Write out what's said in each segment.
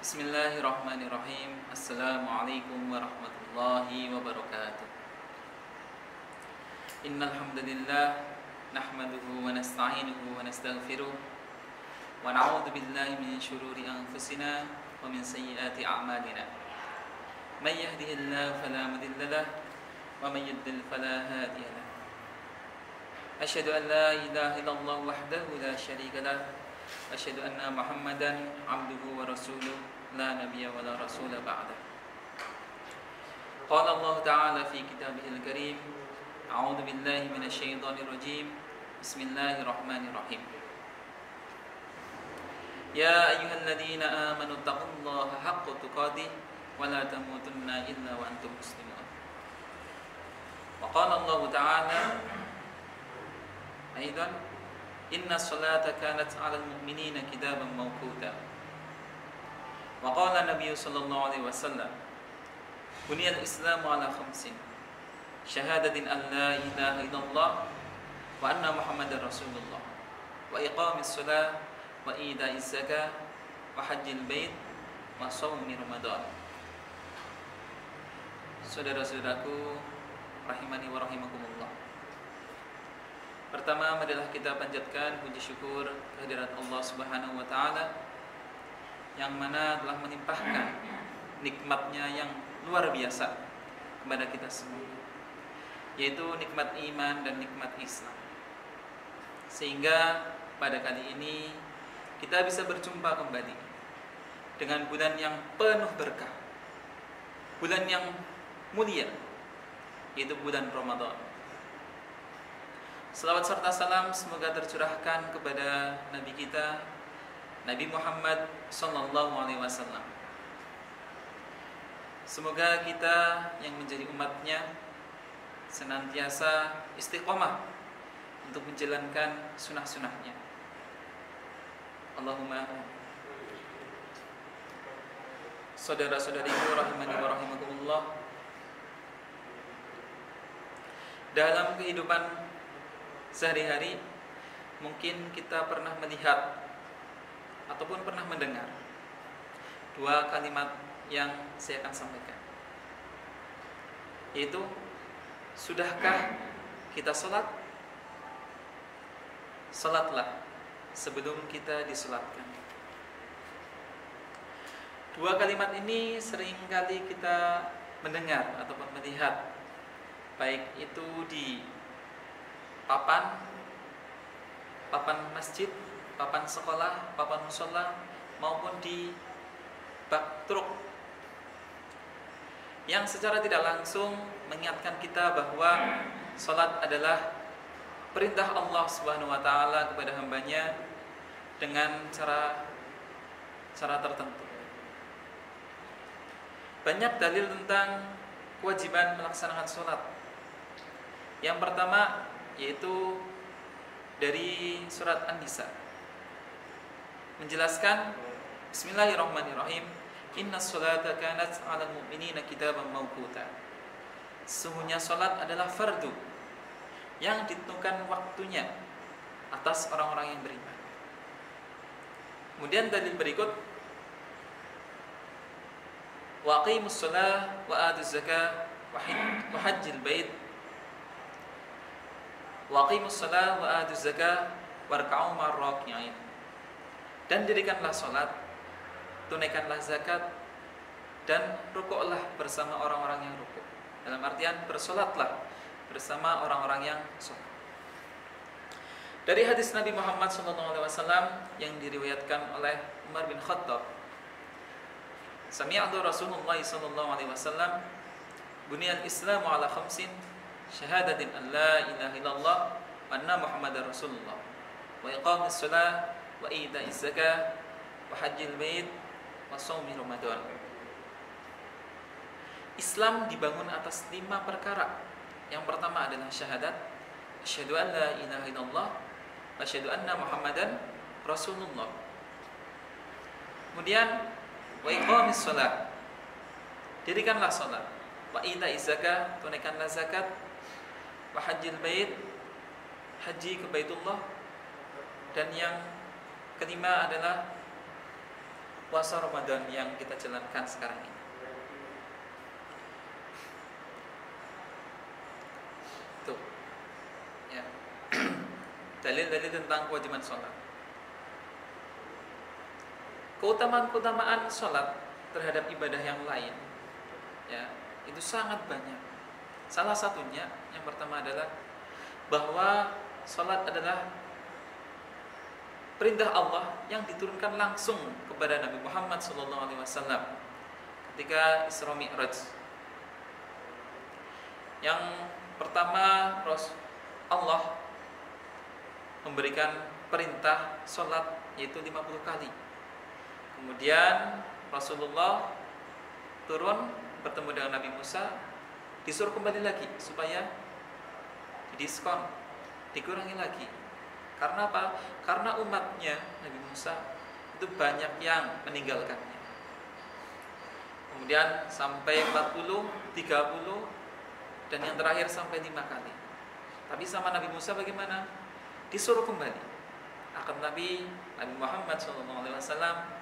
Bismillahirrahmanirrahim. Assalamualaikum warahmatullahi wabarakatuh. Innal hamdalillah nahmaduhu wa nasta'inuhu wa nastaghfiruh wa na'udzu billahi min shururi anfusina wa min sayyiati a'malina. May yahdihillahu fala mudilla lahu wa may yudlil fala hadiya lahu. Asyhadu an la ilaha illallah wahdahu la syarika lahu wa asyhadu anna Muhammadan 'abduhu wa rasuluh la nabiyya wa la rasula ba'da. Qala Allah Ta'ala fi kitabihil karim, a'udzu billahi minasy syaithanir rajim. Bismillahirrahmanirrahim. Ya ayyuhalladzina amanu taqullaha haqqa tuqatih wa la tamutunna illa wa antum muslimun. Wa qala Allah Ta'ala aidan, inna sholata kanat 'alal mu'minina kitaban mawquta. Wa qala Nabi sallallahu alaihi wasallam, buniyal Islamu ala khamsin, syahadatin an la ilaha illallah wa anna Muhammadar Rasulullah, wa iqamis shalah, wa ita'iz zakah, wa hajjil bait, wa shaumi Ramadan. Saudara-saudaraku rahimani wa rahimakumullah. Pertama adalah kita panjatkan puji syukur kehadirat Allah Subhanahu wa taala yang mana telah menimpahkan nikmatnya yang luar biasa kepada kita semua, yaitu nikmat iman dan nikmat Islam. Sehingga pada kali ini kita bisa berjumpa kembali dengan bulan yang penuh berkah, bulan yang mulia, yaitu bulan Ramadan. Selawat serta salam semoga tercurahkan kepada Nabi kita, Nabi Muhammad sallallahu alaihi wasallam. Semoga kita yang menjadi umatnya senantiasa istiqomah untuk menjalankan sunnah-sunnahnya. Allahumma amin. Saudara-saudariku rahimani wa rahimakumullah, dalam kehidupan sehari-hari mungkin kita pernah melihat ataupun pernah mendengar dua kalimat yang saya akan sampaikan, yaitu sudahkah kita sholat? Sholatlah sebelum kita disolatkan. Dua kalimat ini seringkali kita mendengar ataupun melihat, baik itu di papan masjid, papan sekolah, papan mushola, maupun di bak truk, yang secara tidak langsung mengingatkan kita bahwa sholat adalah perintah Allah Subhanahu wa taala kepada hambanya dengan cara tertentu. Banyak dalil tentang kewajiban melaksanakan sholat. Yang pertama yaitu dari surat An-Nisa, menjelaskan Bismillahirrahmanirrahim, inna sholata kanat 'alal mu'minina kitaban mawquta. Sesungguhnya sholat adalah fardu yang ditentukan waktunya atas orang-orang yang beriman. Kemudian dalil berikut, wa aqimus shalah wa atuz zakah wa hajjil bait, wa aqimus shalah wa atuz zakah warka'u ma'ar raki'in. Dan dirikanlah sholat, tunaikanlah zakat, dan rukuklah bersama orang-orang yang rukuk. Dalam artian bersolatlah bersama orang-orang yang sholat. Dari hadis Nabi Muhammad SAW yang diriwayatkan oleh Umar bin Khattab, sami'tu Rasulullah SAW, buniyal Islamu ala khamsin, syahadatin an la ilaha illallah wa anna Muhammadar Rasulullah, wa iqamis shalah, wa ita'iz zakah, wa hajjil bait, wa shaumi Ramadan. Islam dibangun atas 5 perkara. Yang pertama adalah syahadat, asyhadu an la ilaha illallah wa asyhadu anna Muhammadan Rasulullah. Kemudian wa iqamis shalah, dirikanlah salat, wa ita'iz zakah, tunaikanlah zakat, wa hajjil bait, haji ke Baitullah, dan yang kelima adalah puasa Ramadan yang kita jalankan sekarang ini. Tuh, ya. Dalil-dalil tentang kewajiban sholat. Keutamaan-keutamaan sholat terhadap ibadah yang lain, ya, itu sangat banyak. Salah satunya yang pertama adalah bahwa sholat adalah perintah Allah yang diturunkan langsung kepada Nabi Muhammad SAW ketika Isra Mi'raj. Yang pertama, Allah memberikan perintah sholat yaitu 50 kali. Kemudian Rasulullah turun bertemu dengan Nabi Musa, disuruh kembali lagi supaya didiskon, dikurangi lagi. Karena apa? Karena umatnya Nabi Musa itu banyak yang meninggalkannya. Kemudian sampai 40, 30, dan yang terakhir sampai 5 kali. Tapi sama Nabi Musa bagaimana? Disuruh kembali. Akan Nabi Muhammad SAW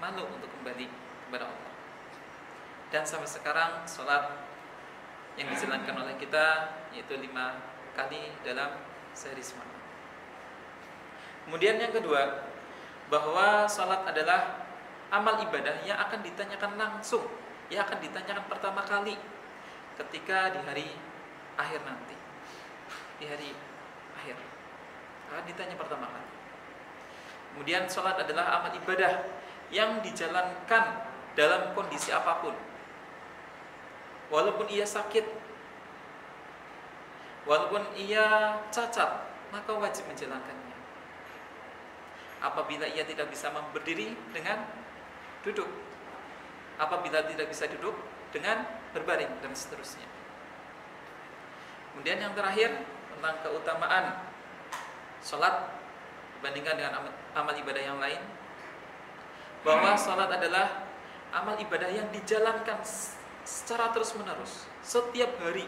malu untuk kembali kepada Allah. Dan sampai sekarang sholat yang dijalankan oleh kita yaitu 5 kali dalam sehari semalam. Kemudian yang kedua, bahwa sholat adalah amal ibadah yang akan ditanyakan langsung, yang akan ditanyakan pertama kali ketika di hari akhir nanti. Di hari akhir akan ditanya pertama kali. Kemudian sholat adalah amal ibadah yang dijalankan dalam kondisi apapun, walaupun ia sakit, walaupun ia cacat, maka wajib menjalankannya. Apabila ia tidak bisa berdiri, dengan duduk. Apabila tidak bisa duduk, dengan berbaring, dan seterusnya. Kemudian yang terakhir tentang keutamaan sholat dibandingkan dengan amal ibadah yang lain, bahwa sholat adalah amal ibadah yang dijalankan secara terus-menerus setiap hari,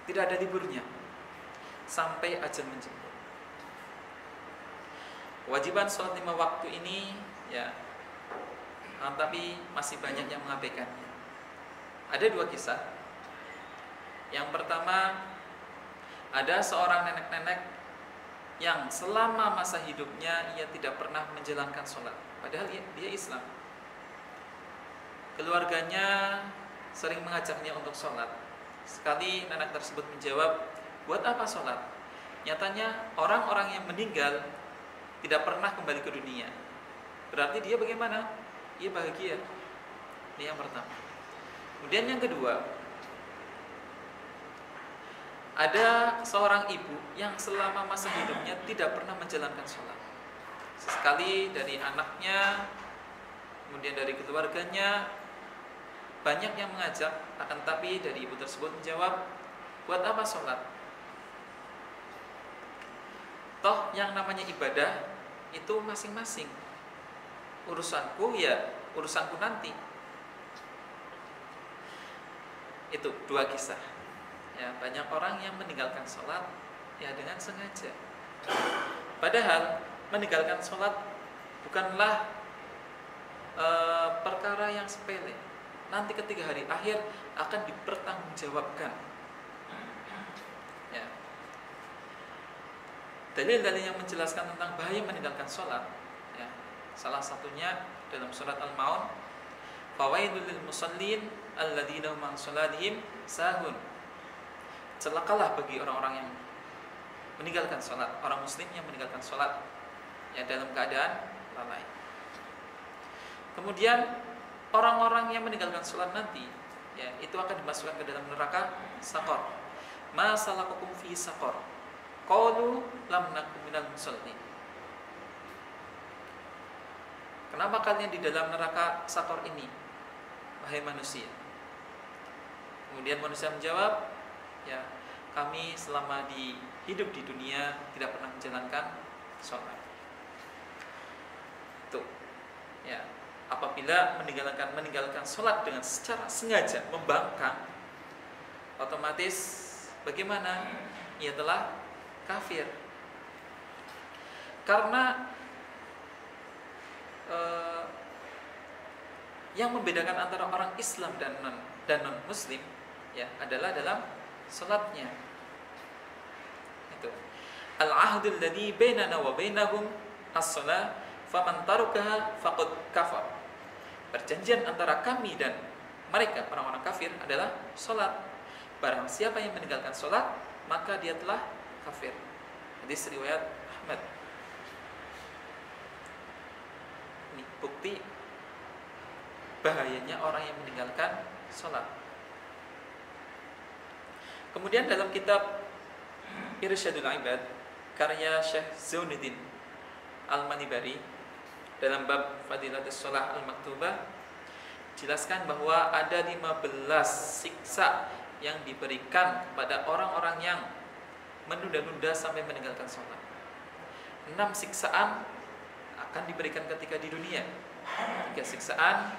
tidak ada liburnya sampai ajal menjemput. Kewajiban sholat 5 waktu ini, ya, tapi masih banyak yang mengabaikannya. Ada 2 kisah. Yang pertama, ada seorang nenek-nenek yang selama masa hidupnya ia tidak pernah menjalankan sholat, padahal dia Islam. Keluarganya sering mengajaknya untuk sholat. Sekali nenek tersebut menjawab, buat apa sholat? Nyatanya orang-orang yang meninggal tidak pernah kembali ke dunia. Berarti dia bagaimana? Ia bahagia. Ini yang pertama. Kemudian yang kedua, ada seorang ibu yang selama masa hidupnya tidak pernah menjalankan sholat. Sekali dari anaknya, kemudian dari keluarganya, banyak yang mengajak, akan tapi dari ibu tersebut menjawab, buat apa sholat? Toh yang namanya ibadah itu masing-masing. Urusanku ya urusanku nanti. Itu 2 kisah. Ya, banyak orang yang meninggalkan sholat ya dengan sengaja. Padahal meninggalkan sholat bukanlah perkara yang sepele. Nanti ketika hari akhir akan dipertanggungjawabkan. Ya. Dalil-dalil yang menjelaskan tentang bahaya meninggalkan sholat, ya, salah satunya dalam surat Al-Maun, fawailul lil musallin alladzina hum an sholatihim sahun. Celakalah bagi orang-orang yang meninggalkan sholat, orang muslim yang meninggalkan sholat, ya, dalam keadaan lalai. Kemudian orang-orang yang meninggalkan sholat nanti, ya, itu akan dimasukkan ke dalam neraka Saqar. Ma salakakum fi Saqar? Qalu lam nakum minal musallin. Kenapa kalian di dalam neraka Saqar ini, wahai manusia? Kemudian manusia menjawab, ya, kami selama hidup di dunia tidak pernah menjalankan sholat. Tuh, ya, apabila meninggalkan sholat dengan secara sengaja, membangkang, otomatis bagaimana? Ia telah kafir. Karena eh, yang membedakan antara orang Islam dan non Muslim ya adalah dalam salatnya. Itu al-ahdul ladzi bainana wa bainahum as-shalah faman tarakaha faqad kafar. Perjanjian antara kami dan mereka orang-orang kafir adalah salat. Barang siapa yang meninggalkan salat, maka dia telah kafir. Hadis riwayat Ahmad. Ini bukti bahayanya orang yang meninggalkan salat. Kemudian dalam kitab Irsyadul Ibad karya Syekh Zainuddin Al-Manibari dalam bab Fadilatus Shalah Al-Maktubah jelaskan bahwa ada 15 siksa yang diberikan kepada orang-orang yang menunda-nunda sampai meninggalkan sholat. 6 siksaan akan diberikan ketika di dunia, 3 siksaan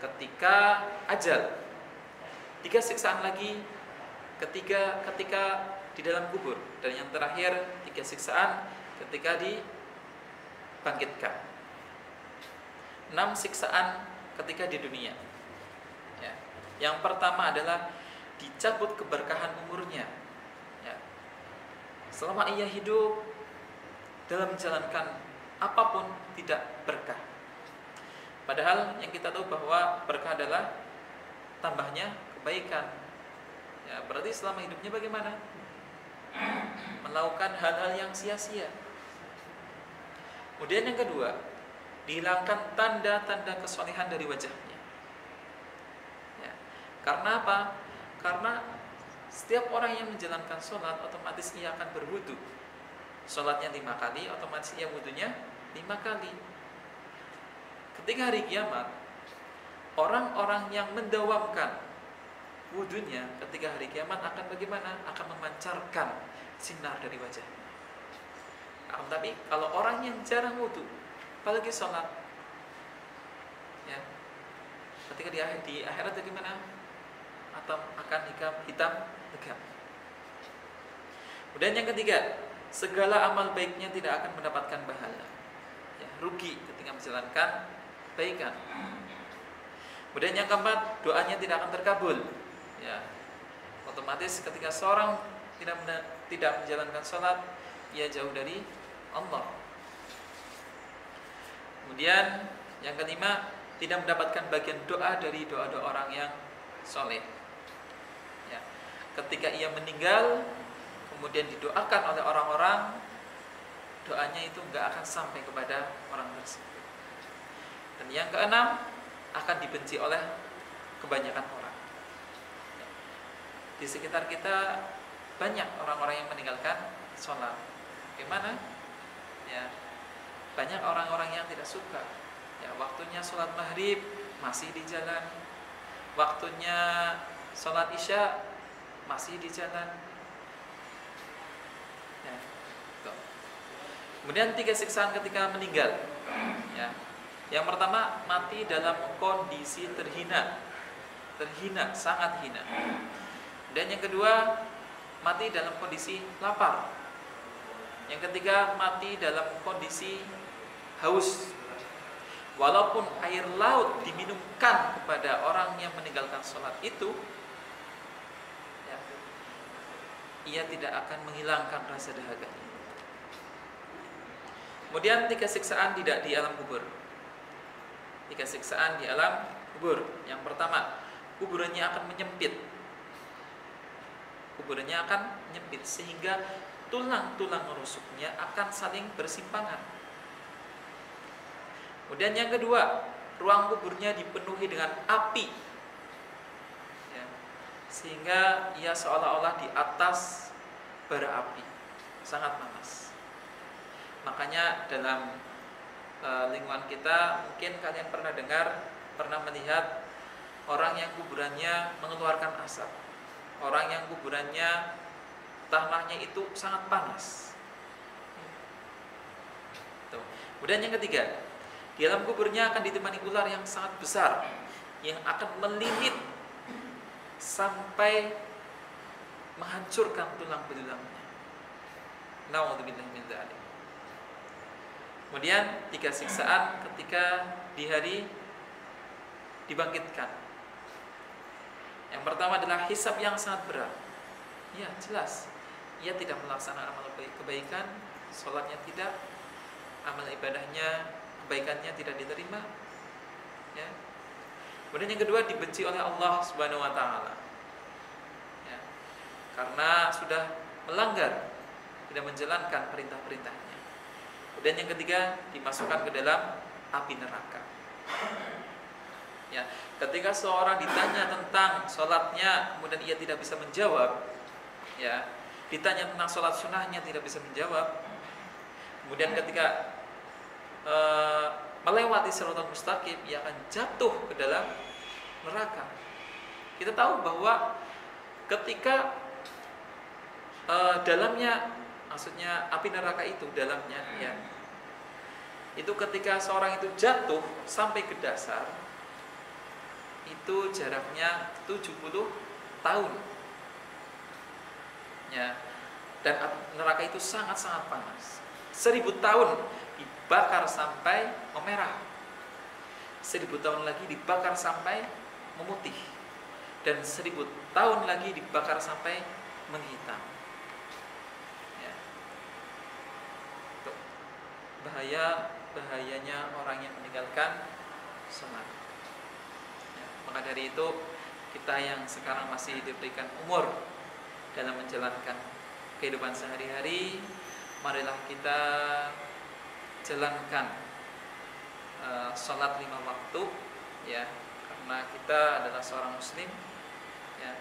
ketika ajal, 3 siksaan lagi ketika di dalam kubur, dan yang terakhir 3 siksaan ketika dibangkitkan. 6 siksaan ketika di dunia ya. Yang pertama adalah dicabut keberkahan umurnya ya. Selama ia hidup dalam menjalankan apapun tidak berkah. Padahal yang kita tahu bahwa berkah adalah tambahnya kebaikan ya. Berarti selama hidupnya bagaimana? Melakukan hal-hal yang sia-sia. Kemudian yang kedua, dihilangkan tanda-tanda kesolehan dari wajahnya ya. Karena apa? Karena setiap orang yang menjalankan sholat otomatis ia akan berwudu. Sholatnya 5 kali, otomatis ia wudunya 5 kali. Ketika hari kiamat, orang-orang yang mendawamkan wudunya ketika hari kiamat akan bagaimana? Akan memancarkan sinar dari wajahnya. Tapi kalau orang yang jarang wudu, apalagi sholat ya, ketika di akhirat bagaimana? Atau akan hitam legam. Kemudian yang ketiga, segala amal baiknya tidak akan mendapatkan pahala ya, rugi ketika menjalankan kebaikan. Kemudian yang keempat, doanya tidak akan terkabul ya. Otomatis ketika seorang tidak menjalankan sholat, ia jauh dari Allah. Kemudian yang kelima, tidak mendapatkan bagian doa dari doa-doa orang yang soleh ya. Ketika ia meninggal kemudian didoakan oleh orang-orang, doanya itu enggak akan sampai kepada orang tersebut. Dan yang keenam, akan dibenci oleh kebanyakan orang ya. Di sekitar kita banyak orang-orang yang meninggalkan sholat. Bagaimana ya? Banyak orang-orang yang tidak suka ya, waktunya sholat maghrib masih di jalan, waktunya sholat isya masih di jalan ya. Kemudian 3 siksaan ketika meninggal ya. Yang pertama, mati dalam kondisi terhina, sangat hina. Dan yang kedua, mati dalam kondisi lapar. Yang ketiga, mati dalam kondisi haus. Walaupun air laut diminumkan kepada orang yang meninggalkan sholat itu ya, ia tidak akan menghilangkan rasa dahaganya. Kemudian 3 siksaan tidak di alam kubur. 3 siksaan di alam kubur. Yang pertama, kuburannya akan menyempit. Kuburannya akan menyempit sehingga tulang-tulang rusuknya akan saling bersimpangan. Kemudian yang kedua, ruang kuburnya dipenuhi dengan api ya, sehingga ia seolah-olah di atas bara api, sangat panas. Makanya dalam lingkungan kita mungkin kalian pernah dengar, pernah melihat orang yang kuburannya mengeluarkan asap, orang yang kuburannya tanahnya itu sangat panas. Tuh. Kemudian yang ketiga, di dalam kuburnya akan ditemani ular yang sangat besar yang akan melilit sampai menghancurkan tulang belulangnya. Nauzubillahi min dzalik. Kemudian 3 siksaan ketika di hari dibangkitkan. Yang pertama adalah hisab yang sangat berat. Ya, jelas. Ia tidak melaksanakan amal kebaikan, sholatnya tidak, amal ibadahnya, kebaikannya tidak diterima. Ya. Kemudian yang kedua, dibenci oleh Allah Subhanahu wa taala. Ya. Karena sudah melanggar, tidak menjalankan perintah-perintahnya. Kemudian yang ketiga, dimasukkan ke dalam api neraka. Ya, ketika seorang ditanya tentang sholatnya, kemudian ia tidak bisa menjawab, ya, ditanya tentang sholat sunnahnya tidak bisa menjawab, kemudian ketika melewati siratal mustaqim, ia akan jatuh ke dalam neraka. Kita tahu bahwa ketika dalamnya, maksudnya api neraka itu dalamnya, ya, itu ketika seorang itu jatuh sampai ke dasar, itu jaraknya 70 tahun. Ya. Dan neraka itu sangat-sangat panas. 1000 tahun dibakar sampai memerah. 1000 tahun lagi dibakar sampai memutih. Dan 1000 tahun lagi dibakar sampai menghitam. Ya. Bahayanya orang yang meninggalkan sholat. Maka dari itu, kita yang sekarang masih diberikan umur dalam menjalankan kehidupan sehari-hari, marilah kita jalankan sholat 5 waktu, ya, karena kita adalah seorang muslim, ya.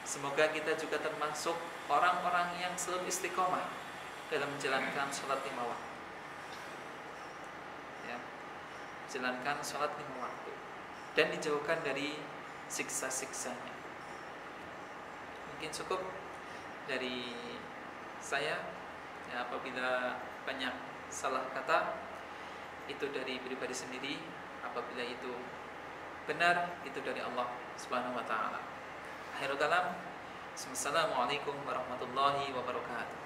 Semoga kita juga termasuk orang-orang yang selalu istiqomah dalam menjalankan sholat 5 waktu, ya. Jalankan sholat 5 waktu dan dijauhkan dari siksa-siksanya. Mungkin cukup dari saya, ya. Apabila banyak salah kata, itu dari pribadi sendiri. Apabila itu benar, itu dari Allah Subhanahu wa taala. Akhirul kalam, assalamualaikum warahmatullahi wabarakatuh.